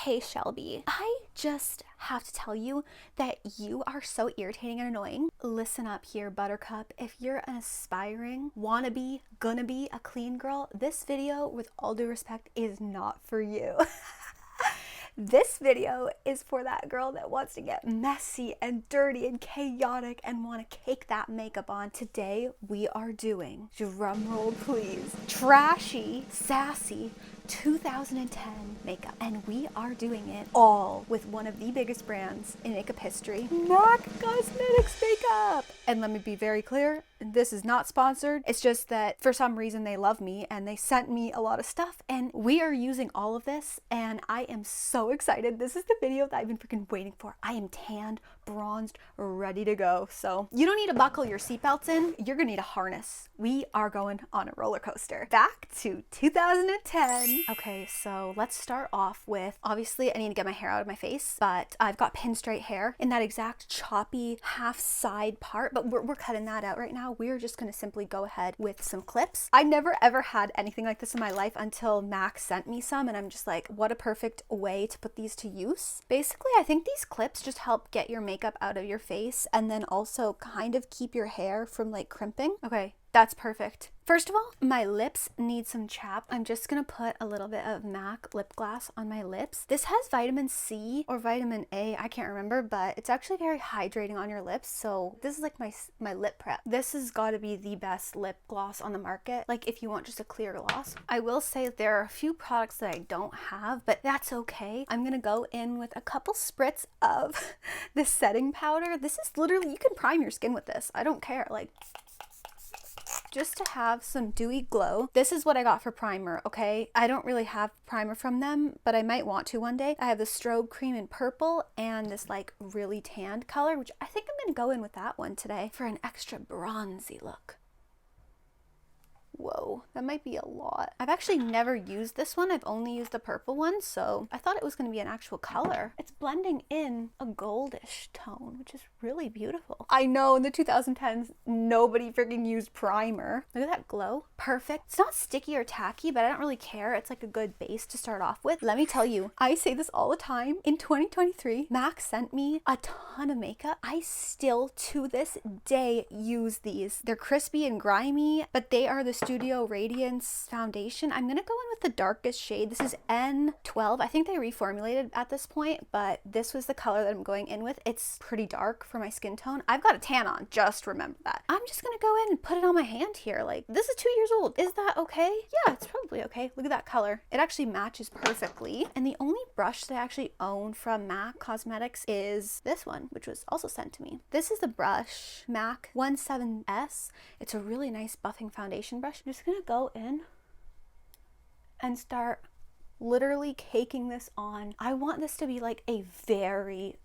Hey Shelby, I just have to tell you that you are so irritating and annoying. Listen up here, Buttercup. If you're an aspiring, wannabe, gonna be a clean girl, this video, with all due respect, is not for you. This video is for that girl that wants to get messy and dirty and chaotic and want to cake that makeup on. Today we are doing, drumroll please, trashy, sassy 2010 makeup. And we are doing it all with one of the biggest brands in makeup history, M.A.C Cosmetics makeup. And let me be very clear, this is not sponsored. It's just that for some reason they love me and they sent me a lot of stuff and we are using all of this and I am so excited. This is the video that I've been freaking waiting for. I am tanned, bronzed, ready to go. So you don't need to buckle your seatbelts in. You're gonna need a harness. We are going on a roller coaster. Back to 2010. Okay, so let's start off with, obviously I need to get my hair out of my face, but I've got pin straight hair in that exact choppy half side part, but we're cutting that out right now. We're just gonna simply go ahead with some clips. I never ever had anything like this in my life until M.A.C sent me some, and I'm just like, what a perfect way to put these to use. Basically, I think these clips just help get your makeup out of your face and then also kind of keep your hair from like crimping. Okay, that's perfect. First of all, my lips need some chap. I'm just gonna put a little bit of M.A.C lip gloss on my lips. This has vitamin C or vitamin A, I can't remember, but it's actually very hydrating on your lips. So this is like my lip prep. This has got to be the best lip gloss on the market. Like if you want just a clear gloss. I will say there are a few products that I don't have, but that's okay. I'm gonna go in with a couple spritz of this setting powder. This is literally, you can prime your skin with this. I don't care. Like, just to have some dewy glow. This is what I got for primer, okay? I don't really have primer from them, but I might want to one day. I have the strobe cream in purple and this like really tanned color, which I think I'm gonna go in with that one today for an extra bronzy look. Whoa, that might be a lot. I've actually never used this one. I've only used the purple one, so I thought it was going to be an actual color. It's blending in a goldish tone, which is really beautiful. I know in the 2010s, nobody freaking used primer. Look at that glow. Perfect. It's not sticky or tacky, but I don't really care. It's like a good base to start off with. Let me tell you, I say this all the time. In 2023, M.A.C sent me a ton of makeup. I still, to this day, use these. They're crispy and grimy, but they are the Studio Radiance foundation. I'm gonna go in with the darkest shade. This is N12. I think they reformulated at this point, but this was the color that I'm going in with. It's pretty dark for my skin tone. I've got a tan on, just remember that. I'm just gonna go in and put it on my hand here. Like, this is 2 years old. Is that okay? Yeah, it's probably okay. Look at that color. It actually matches perfectly. And the only brush that I actually own from M.A.C Cosmetics is this one, which was also sent to me. This is the brush, M.A.C 2010’s. It's a really nice buffing foundation brush. I'm just gonna go in and start literally caking this on. I want this to be like a very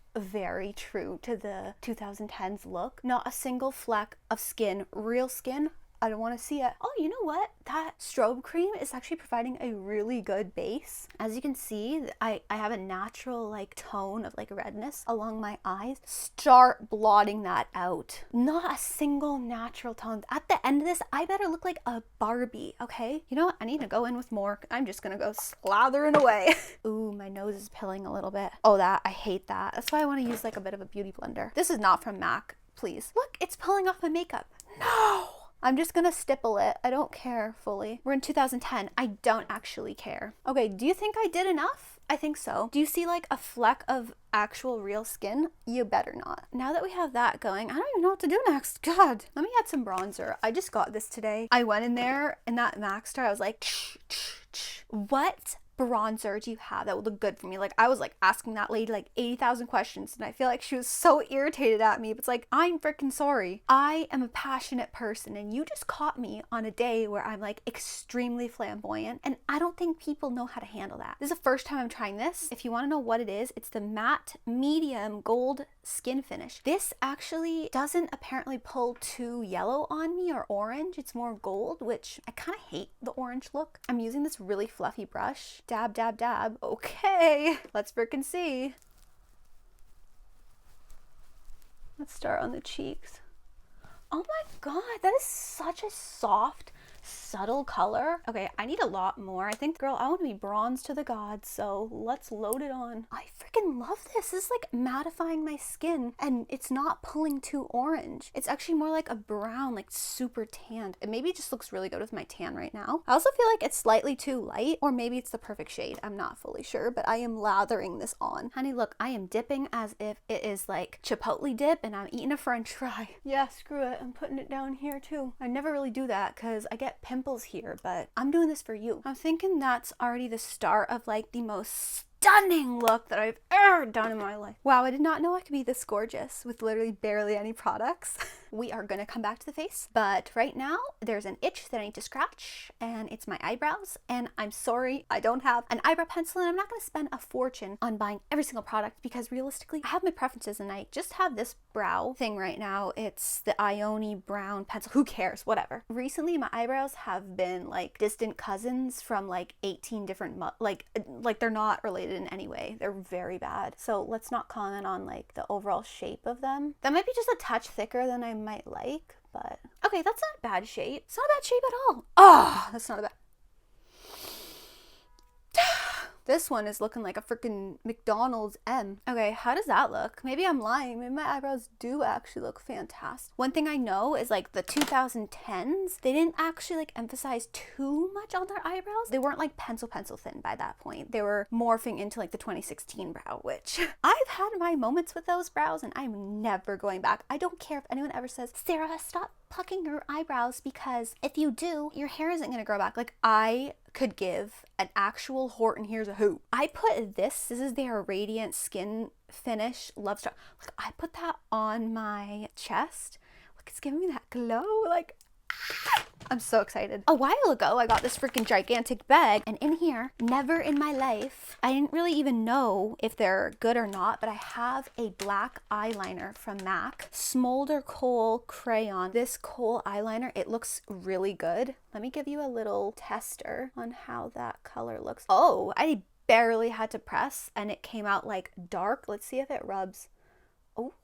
true to the 2010s look. Not a single fleck of skin, real skin. I don't want to see it. Oh, you know what? That strobe cream is actually providing a really good base. As you can see, I have a natural like tone of like redness along my eyes. Start blotting that out. Not a single natural tone. At the end of this, I better look like a Barbie, okay? You know what? I need to go in with more. I'm just gonna go slathering away. Ooh, my nose is pilling a little bit. Oh, I hate that. That's why I want to use like a bit of a beauty blender. This is not from M.A.C, please. Look, it's pulling off my makeup. No! I'm just gonna stipple it. I don't care fully. We're in 2010. I don't actually care. Okay, do you think I did enough? I think so. Do you see like a fleck of actual real skin? You better not. Now that we have that going, I don't even know what to do next. God, let me add some bronzer. I just got this today. I went in there in that M.A.C store. I was like, what bronzer do you have that would look good for me? Like, I was like asking that lady like 80,000 questions and I feel like she was so irritated at me. But it's like, I'm freaking sorry. I am a passionate person and you just caught me on a day where I'm like extremely flamboyant and I don't think people know how to handle that. This is the first time I'm trying this. If you want to know what it is, it's the matte medium gold skin finish. This actually doesn't apparently pull too yellow on me or orange. It's more gold, which I kind of hate the orange look. I'm using this really fluffy brush. Dab, dab, dab. Okay, let's frickin' see. Let's start on the cheeks. Oh my god, that is such a soft, subtle color. Okay, I need a lot more. I think, girl, I want to be bronze to the gods, so let's load it on. I freaking love this. This is like mattifying my skin, and it's not pulling too orange. It's actually more like a brown, like super tanned. And maybe it just looks really good with my tan right now. I also feel like it's slightly too light, or maybe it's the perfect shade. I'm not fully sure, but I am lathering this on. Honey, look, I am dipping as if it is like Chipotle dip and I'm eating a french fry. Yeah, screw it. I'm putting it down here too. I never really do that because I get pimples here, but I'm doing this for you. I'm thinking that's already the start of like the most stunning look that I've ever done in my life. Wow, I did not know I could be this gorgeous with literally barely any products. We are gonna come back to the face, but right now there's an itch that I need to scratch, and it's my eyebrows, and I'm sorry I don't have an eyebrow pencil, and I'm not gonna spend a fortune on buying every single product because realistically I have my preferences and I just have this brow thing right now. It's the Ioni brown pencil. Who cares? Whatever. Recently my eyebrows have been like distant cousins from like 18 different like they're not related in any way. They're very bad. So let's not comment on like the overall shape of them. That might be just a touch thicker than I might like, but okay, that's not a bad shape. It's not a bad shape at all. Oh, that's not a bad. This one is looking like a freaking McDonald's M. Okay, how does that look? Maybe I'm lying. Maybe my eyebrows do actually look fantastic. One thing I know is like the 2010's, they didn't actually like emphasize too much on their eyebrows. They weren't like pencil thin by that point. They were morphing into like the 2016 brow, which I've had my moments with those brows and I'm never going back. I don't care if anyone ever says, Sarah, stop plucking your eyebrows because if you do, your hair isn't gonna grow back. Like, I could give an actual Horton Hears a Hoot. I put this is their Radiant Skin Finish Love Struck. Like, I put that on my chest. Look, it's giving me that glow. Like, I'm so excited. A while ago, I got this freaking gigantic bag, and in here, never in my life, I didn't really even know if they're good or not, but I have a black eyeliner from MAC, Smolder Kohl Crayon. This kohl eyeliner, it looks really good. Let me give you a little tester on how that color looks. Oh, I barely had to press, and it came out like dark. Let's see if it rubs.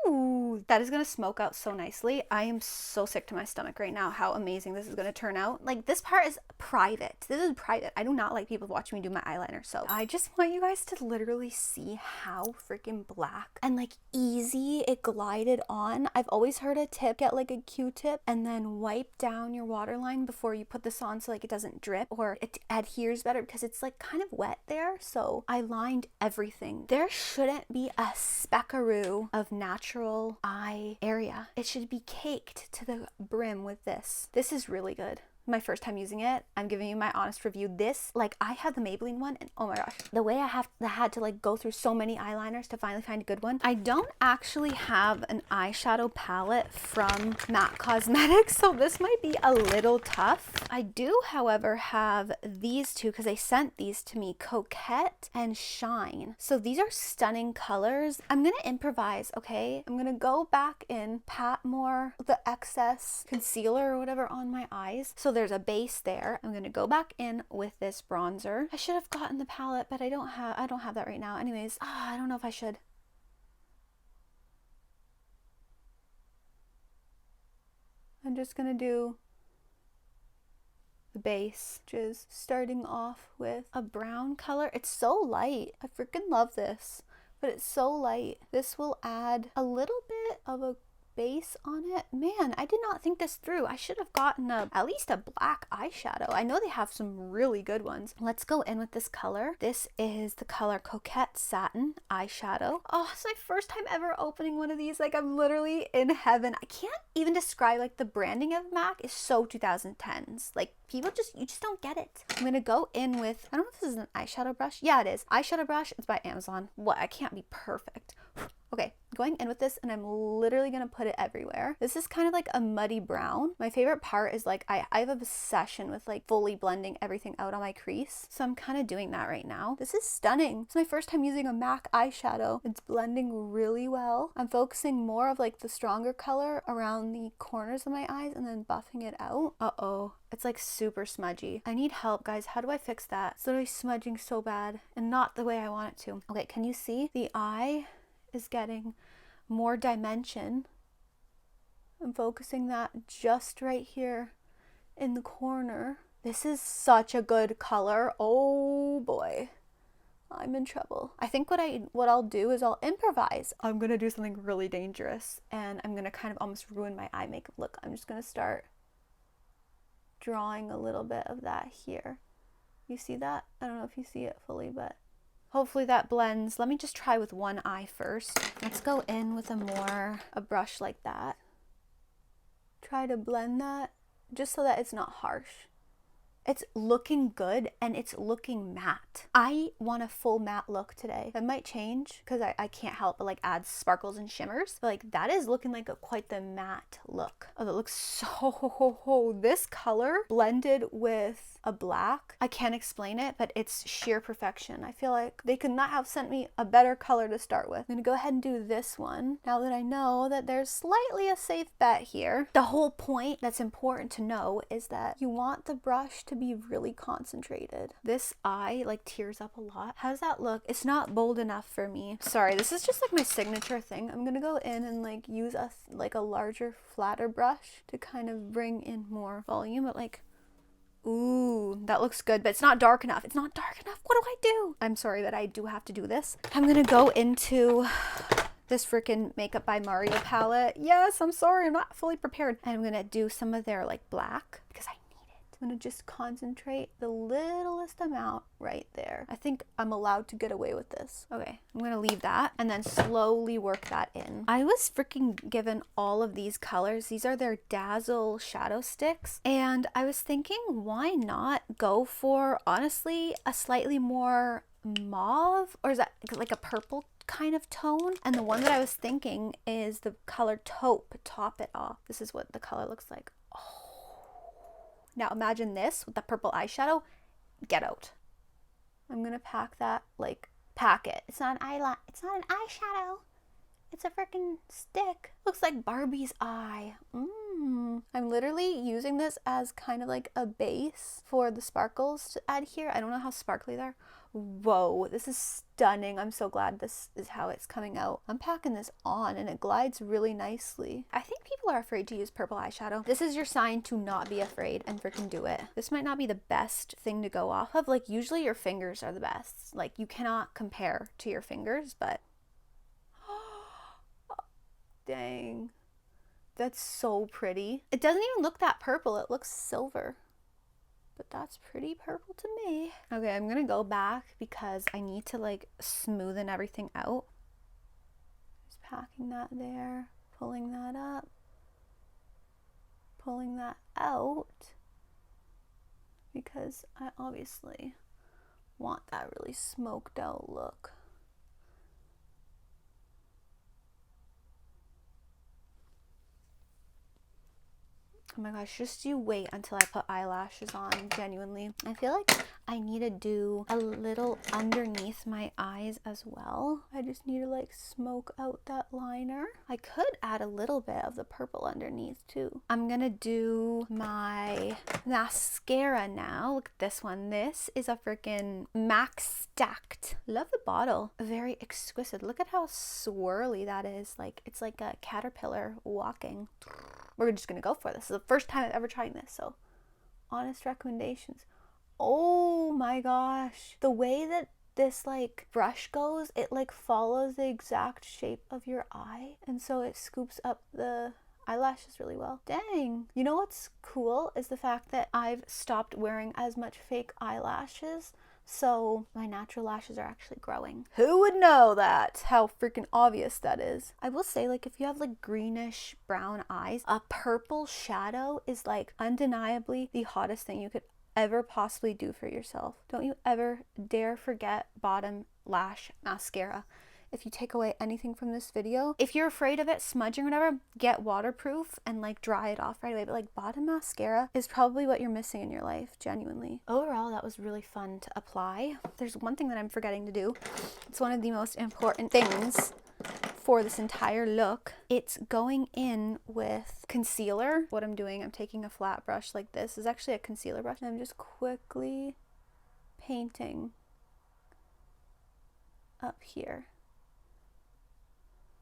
Ooh, that is gonna smoke out so nicely. I am so sick to my stomach right now how amazing this is gonna turn out. Like, this part is private. This is private. I do not like people watching me do my eyeliner, so I just want you guys to literally see how freaking black and like easy it glided on. I've always heard a tip, get like a Q-tip and then wipe down your waterline before you put this on so like it doesn't drip or it adheres better because it's like kind of wet there. So I lined everything. There shouldn't be a speckaroo of natural eye area. It should be caked to the brim with this. This is really good. My first time using it, I'm giving you my honest review. This, like, I had the Maybelline one and oh my gosh, the way I had to like go through so many eyeliners to finally find a good one. I don't actually have an eyeshadow palette from MAC Cosmetics, so this might be a little tough. I do, however, have these two because they sent these to me, Coquette and Shine. So these are stunning colors. I'm gonna improvise, okay? I'm gonna go back in, pat more the excess concealer or whatever on my eyes. So there's a base there. I'm gonna go back in with this bronzer. I should have gotten the palette, but I don't have that right now. Anyways, I don't know if I should. I'm just gonna do the base, which is starting off with a brown color. It's so light. I freaking love this, but it's so light. This will add a little bit of a base on it. Man, I did not think this through. I should have gotten at least a black eyeshadow. I know they have some really good ones. Let's go in with this color. This is the color Coquette Satin eyeshadow. Oh, it's my first time ever opening one of these. Like, I'm literally in heaven. I can't even describe, like, the branding of MAC is so 2010's. Like, people you just don't get it. I'm gonna go in with, I don't know if this is an eyeshadow brush. Yeah, it is. Eyeshadow brush. It's by Amazon. What? I can't be perfect. Okay, going in with this and I'm literally gonna put it everywhere. This is kind of like a muddy brown. My favorite part is like I have an obsession with like fully blending everything out on my crease. So I'm kind of doing that right now. This is stunning. It's my first time using a MAC eyeshadow. It's blending really well. I'm focusing more of like the stronger color around the corners of my eyes and then buffing it out. Uh-oh. It's like super smudgy. I need help, guys. How do I fix that? It's literally smudging so bad and not the way I want it to. Okay, can you see? The eye is getting more dimension. I'm focusing that just right here in the corner. This is such a good color. Oh boy. I'm in trouble. I think what I'll do is I'll improvise. I'm gonna do something really dangerous and I'm gonna kind of almost ruin my eye makeup look. I'm just gonna start drawing a little bit of that here. You see that? I don't know if you see it fully, but hopefully that blends. Let me just try with one eye first. Let's go in with a brush like that. Try to blend that just so that it's not harsh. It's looking good and it's looking matte. I want a full matte look today. That might change because I can't help but like add sparkles and shimmers. But like that is looking like quite the matte look. Oh, that looks so, this color blended with a black. I can't explain it, but it's sheer perfection. I feel like they could not have sent me a better color to start with. I'm gonna go ahead and do this one now that I know that there's slightly a safe bet here. The whole point that's important to know is that you want the brush to be really concentrated. This eye like tears up a lot. How does that look? It's not bold enough for me. Sorry, this is just like my signature thing. I'm gonna go in and like use a larger, flatter brush to kind of bring in more volume, but like, ooh, that looks good, but it's not dark enough. It's not dark enough. What do I do? I'm sorry that I do have to do this. I'm gonna go into this freaking Makeup by Mario palette. Yes, I'm sorry, I'm not fully prepared. And I'm gonna do some of their like black because I need it. I'm gonna just concentrate the littlest amount right there. I think I'm allowed to get away with this. Okay, I'm gonna leave that and then slowly work that in. I was freaking given all of these colors. These are their Dazzle shadow sticks. And I was thinking, why not go for, honestly, a slightly more mauve, or is that like a purple kind of tone? And the one that I was thinking is the color taupe, Top It Off. This is what the color looks like. Oh. Now imagine this with the purple eyeshadow. Get out. I'm gonna pack that, like, pack it. It's not an eyelash, it's not an eyeshadow. It's a freaking stick. Looks like Barbie's eye. I'm literally using this as kind of like a base for the sparkles to add here. I don't know how sparkly they are. Whoa, this is stunning. I'm so glad this is how it's coming out. I'm packing this on and it glides really nicely. I think people are afraid to use purple eyeshadow. This is your sign to not be afraid and freaking do it. This might not be the best thing to go off of. Like, usually your fingers are the best. Like, you cannot compare to your fingers, but dang, that's so pretty. It doesn't even look that purple. It looks silver. But that's pretty purple to me. Okay, I'm gonna go back because I need to like smoothen everything out. Just packing that there, pulling that up, pulling that out, because I obviously want that really smoked out look. Oh my gosh, just you wait until I put eyelashes on, genuinely. I feel like I need to do a little underneath my eyes as well. I just need to like smoke out that liner. I could add a little bit of the purple underneath too. I'm gonna do my mascara now. Look at this one. This is a freaking M.A.C stacked. Love the bottle. Very exquisite. Look at how swirly that is. Like, it's like a caterpillar walking. We're just gonna go for this. This is the first time I've ever tried this, so honest recommendations. Oh my gosh, the way that this like brush goes, it like follows the exact shape of your eye, and so it scoops up the eyelashes really well. Dang. You know what's cool is the fact that I've stopped wearing as much fake eyelashes, so my natural lashes are actually growing. Who would know that? How freaking obvious that is. I will say, like, if you have like greenish brown eyes, a purple shadow is like undeniably the hottest thing you could ever possibly do for yourself. Don't you ever dare forget bottom lash mascara. If you take away anything from this video, if you're afraid of it smudging or whatever, get waterproof and like dry it off right away. But like, bottom mascara is probably what you're missing in your life, genuinely. Overall, that was really fun to apply. There's one thing that I'm forgetting to do. It's one of the most important things for this entire look. It's going in with concealer. What I'm doing, I'm taking a flat brush like this. This is actually a concealer brush, and I'm just quickly painting up here.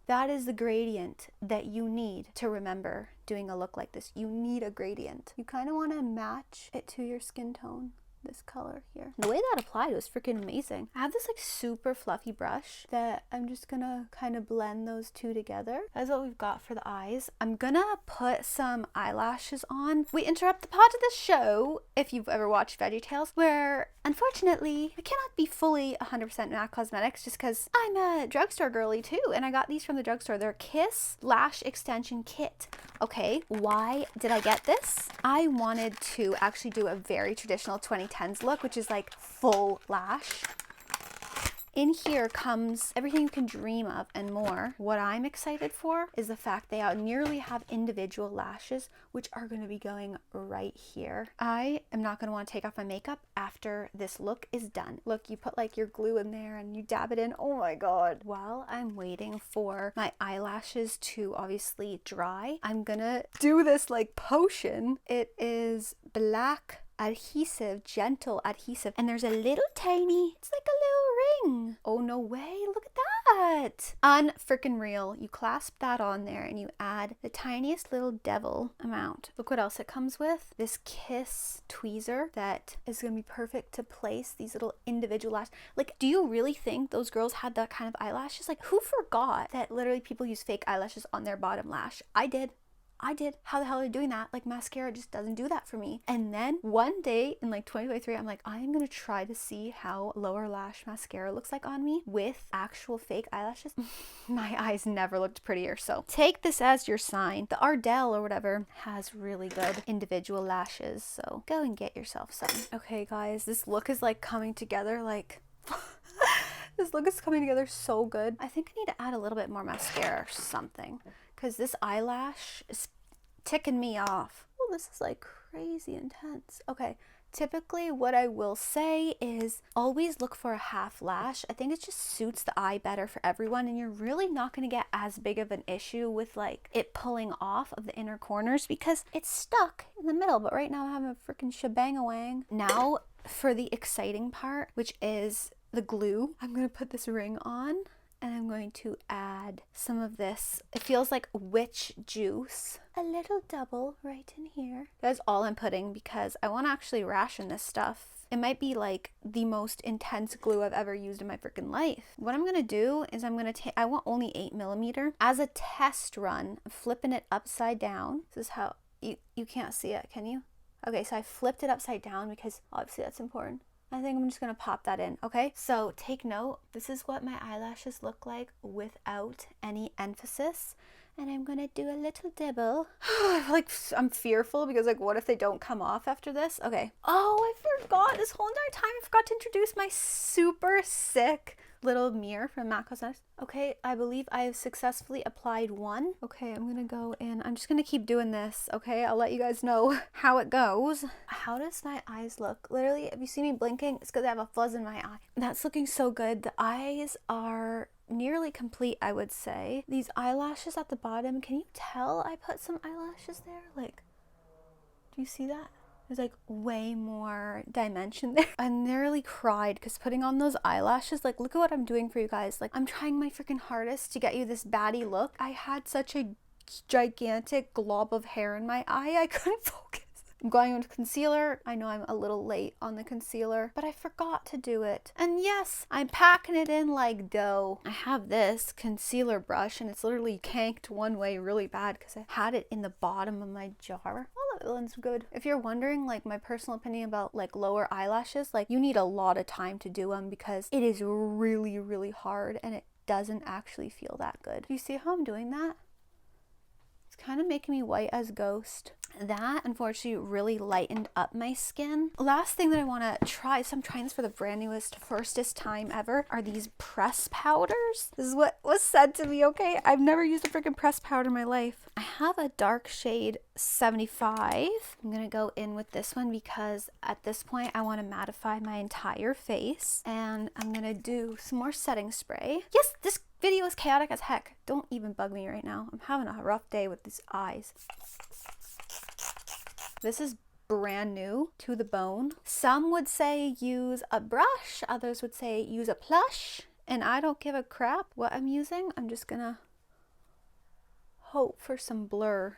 That is the gradient that you need to remember doing a look like this. You need a gradient. You kind of want to match it to your skin tone. This color here. The way that applied was freaking amazing. I have this like super fluffy brush that I'm just gonna kind of blend those two together. That's what we've got for the eyes. I'm gonna put some eyelashes on. We interrupt the part of the show, if you've ever watched VeggieTales, where unfortunately I cannot be fully 100% MAC Cosmetics just because I'm a drugstore girly too, and I got these from the drugstore. They're Kiss Lash Extension Kit. Okay, why did I get this? I wanted to actually do a very traditional 2010's look, which is like full lash. In here comes everything you can dream of and more. What I'm excited for is the fact they nearly have individual lashes, which are going to be going right here. I am not going to want to take off my makeup after this look is done. Look, you put like your glue in there and you dab it in. Oh my god. While I'm waiting for my eyelashes to obviously dry, I'm gonna do this like potion. It is black adhesive, gentle adhesive, and there's a little tiny, it's like a little ring. Oh no way, look at that. Unfreaking real. You clasp that on there and you add the tiniest little devil amount. Look what else it comes with. This Kiss tweezer that is gonna be perfect to place these little individual lashes. Like, do you really think those girls had that kind of eyelashes? Like, who forgot that literally people use fake eyelashes on their bottom lash? I did. How the hell are they doing that? Like, mascara just doesn't do that for me. And then one day in like 2023, I'm like, I am gonna try to see how lower lash mascara looks like on me with actual fake eyelashes. My eyes never looked prettier. So take this as your sign. The Ardell or whatever has really good individual lashes. So go and get yourself some. Okay guys, this look is like coming together like this look is coming together so good. I think I need to add a little bit more mascara or something, because this eyelash is ticking me off. Oh, this is like crazy intense. Okay, typically what I will say is always look for a half lash. I think it just suits the eye better for everyone, and you're really not going to get as big of an issue with like it pulling off of the inner corners because it's stuck in the middle. But right now I'm having a freaking shebang-a-wang. Now for the exciting part, which is the glue. I'm going to put this ring on and I'm going to add some of this. It feels like witch juice. A little double right in here. That's all I'm putting because I want to actually ration this stuff. It might be like the most intense glue I've ever used in my freaking life. What I'm gonna do is I'm gonna take, I want only 8mm. As a test run, I'm flipping it upside down. This is how, you can't see it, can you? Okay, so I flipped it upside down because obviously that's important. I think I'm just gonna pop that in, okay? So take note, this is what my eyelashes look like without any emphasis. And I'm gonna do a little dibble. I'm fearful because like, what if they don't come off after this? Okay. Oh, I forgot this whole entire time. I forgot to introduce my super sick little mirror from M.A.C. Cosmetics. Okay, I believe I have successfully applied one. Okay, I'm gonna go in. I'm just gonna keep doing this, okay? I'll let you guys know how it goes. How does my eyes look? Literally, if you see me blinking, it's because I have a fuzz in my eye. That's looking so good. The eyes are nearly complete, I would say. These eyelashes at the bottom, can you tell I put some eyelashes there? Like, do you see that? There's like way more dimension there. I nearly cried because putting on those eyelashes, like, look at what I'm doing for you guys. Like, I'm trying my freaking hardest to get you this baddie look. I had such a gigantic glob of hair in my eye, I couldn't focus. I'm going with concealer. I know I'm a little late on the concealer, but I forgot to do it. And yes, I'm packing it in like dough. I have this concealer brush and it's literally canked one way really bad because I had it in the bottom of my jar. Oh, that one's good. If you're wondering, like, my personal opinion about like lower eyelashes, like, you need a lot of time to do them because it is really, really hard and it doesn't actually feel that good. Do you see how I'm doing that? It's kind of making me white as ghost. That unfortunately really lightened up my skin. Last thing that I want to try, so I'm trying this for the brand newest, firstest time ever, are these press powders. This is what was said to me, okay? I've never used a freaking press powder in my life. I have a dark shade 75. I'm gonna go in with this one because at this point I want to mattify my entire face, and I'm gonna do some more setting spray. Yes, this video is chaotic as heck. Don't even bug me right now. I'm having a rough day with these eyes. This is brand new to the bone. Some would say use a brush, others would say use a plush, and I don't give a crap what I'm using. I'm just gonna hope for some blur.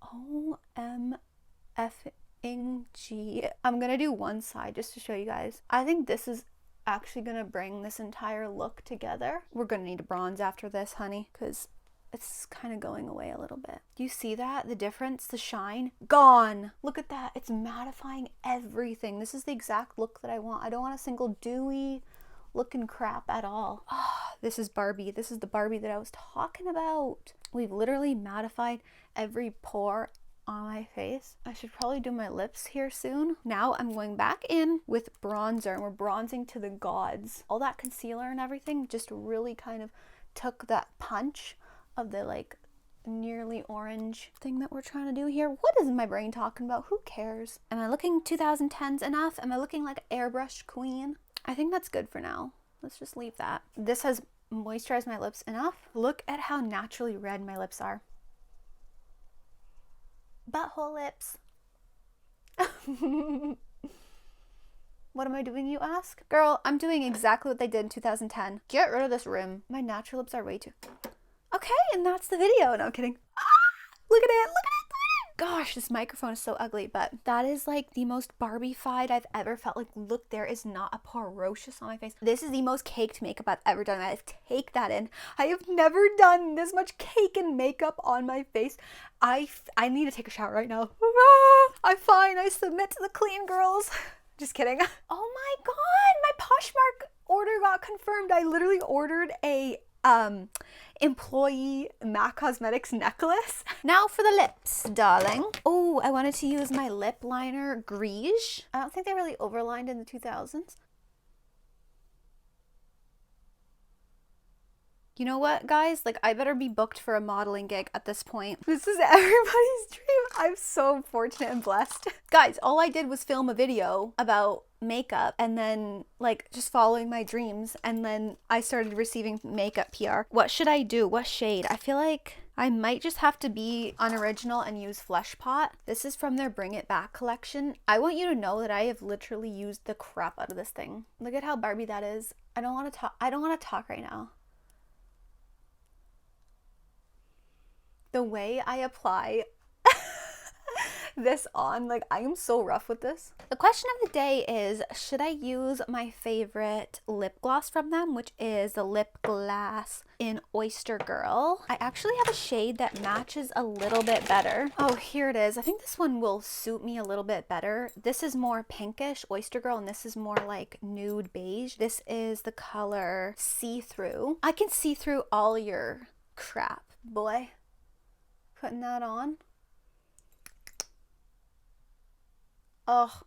OMFing. I'm gonna do one side just to show you guys. I think this is actually gonna bring this entire look together. We're gonna need a bronze after this, honey, because it's kind of going away a little bit. Do you see that? The difference, the shine, gone. Look at that. It's mattifying everything. This is the exact look that I want. I don't want a single dewy looking crap at all. Oh, this is Barbie. This is the Barbie that I was talking about. We've literally mattified every pore on my face. I should probably do my lips here soon. Now I'm going back in with bronzer, and we're bronzing to the gods. All that concealer and everything just really kind of took that punch of the like nearly orange thing that we're trying to do here. What is my brain talking about? Who cares? Am I looking 2010s enough? Am I looking like an airbrush queen? I think that's good for now. Let's just leave that. This has moisturized my lips enough. Look at how naturally red my lips are. Butthole lips. What am I doing, you ask? Girl, I'm doing exactly what they did in 2010. Get rid of this rim. My natural lips are way too... Okay, and that's the video. No, I'm kidding. Look at it, look at it. Gosh, this microphone is so ugly, but that is like the most Barbie-fied I've ever felt. Like, look, there is not a porous on my face. This is the most caked makeup I've ever done. Take that in. I have never done this much cake and makeup on my face. I need to take a shower right now. I'm fine. I submit to the clean girls. Just kidding. Oh my god, my Poshmark order got confirmed. I literally ordered a employee M.A.C Cosmetics necklace. Now for the lips, darling. Oh, I wanted to use my lip liner Grige. I don't think they really overlined in the 2000s. You know what, guys? Like, I better be booked for a modeling gig at this point. This is everybody's dream. I'm so fortunate and blessed. Guys, all I did was film a video about makeup and then like just following my dreams, and then I started receiving makeup PR. What should I do? What shade? I feel like I might just have to be unoriginal and use Flesh Pot. This is from their Bring It Back collection. I want you to know that I have literally used the crap out of this thing. Look at how Barbie that is. I don't want to talk right now. The way I apply this on, like, I am so rough with this. The question of the day is, should I use my favorite lip gloss from them, which is the Lip Glass in Oyster Girl? I actually have a shade that matches a little bit better. Oh, here it is. I think this one will suit me a little bit better. This is more pinkish, Oyster Girl, and this is more like nude beige. This is the color See-Through. I can see through all your crap, boy. Putting that on. Oh,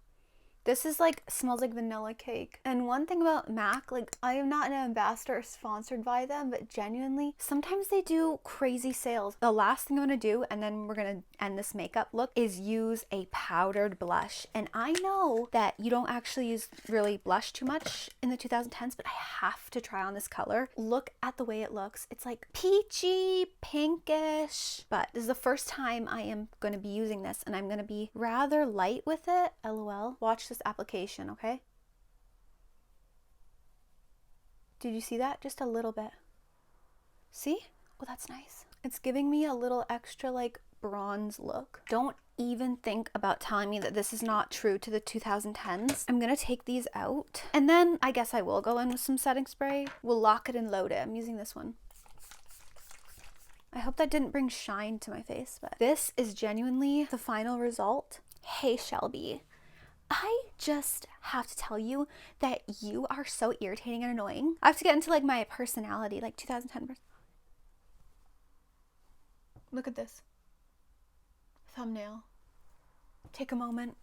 this is like, smells like vanilla cake. And one thing about M.A.C, like, I am not an ambassador or sponsored by them, but genuinely, sometimes they do crazy sales. The last thing I'm gonna do, and then we're gonna end this makeup look, is use a powdered blush. And I know that you don't actually use really blush too much in the 2010s, but I have to try on this color. Look at the way it looks. It's like peachy, pinkish, but this is the first time I am gonna be using this, and I'm gonna be rather light with it. LOL. Watch this application, okay? Did you see that? Just a little bit. See? Oh, that's nice. It's giving me a little extra like bronze look. Don't even think about telling me that this is not true to the 2010s. I'm gonna take these out, and then I guess I will go in with some setting spray. We'll lock it and load it. I'm using this one. I hope that didn't bring shine to my face, but this is genuinely the final result. Hey, Shelby. I just have to tell you that you are so irritating and annoying. I have to get into like my personality, like 2010. Look at this thumbnail. Take a moment.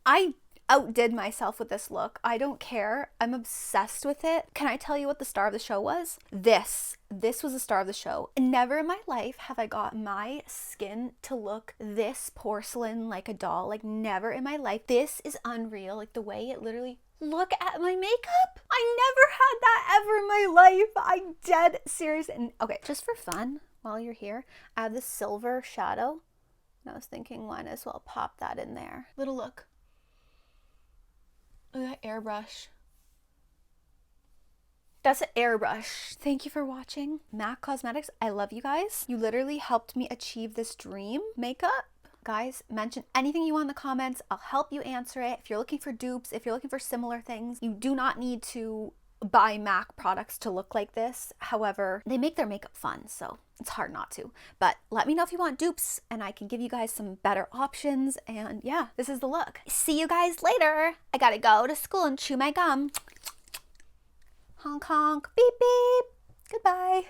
I outdid myself with this look. I don't care. I'm obsessed with it. Can I tell you what the star of the show was? This was the star of the show. Never in my life have I got my skin to look this porcelain like a doll. Like, never in my life. This is unreal. Like, the way it literally... Look at my makeup. I never had that ever in my life. I'm dead serious. And okay, just for fun, while you're here, I have this silver shadow. And I was thinking, might as well pop that in there. Little look. Look at that airbrush. That's an airbrush. Thank you for watching. MAC Cosmetics, I love you guys. You literally helped me achieve this dream makeup. Guys, mention anything you want in the comments. I'll help you answer it. If you're looking for dupes, if you're looking for similar things, you do not need to buy MAC products to look like this. However, they make their makeup fun, so it's hard not to. But let me know if you want dupes and I can give you guys some better options. And yeah, this is the look. See you guys later. I gotta go to school and chew my gum. Honk honk, beep beep. Goodbye.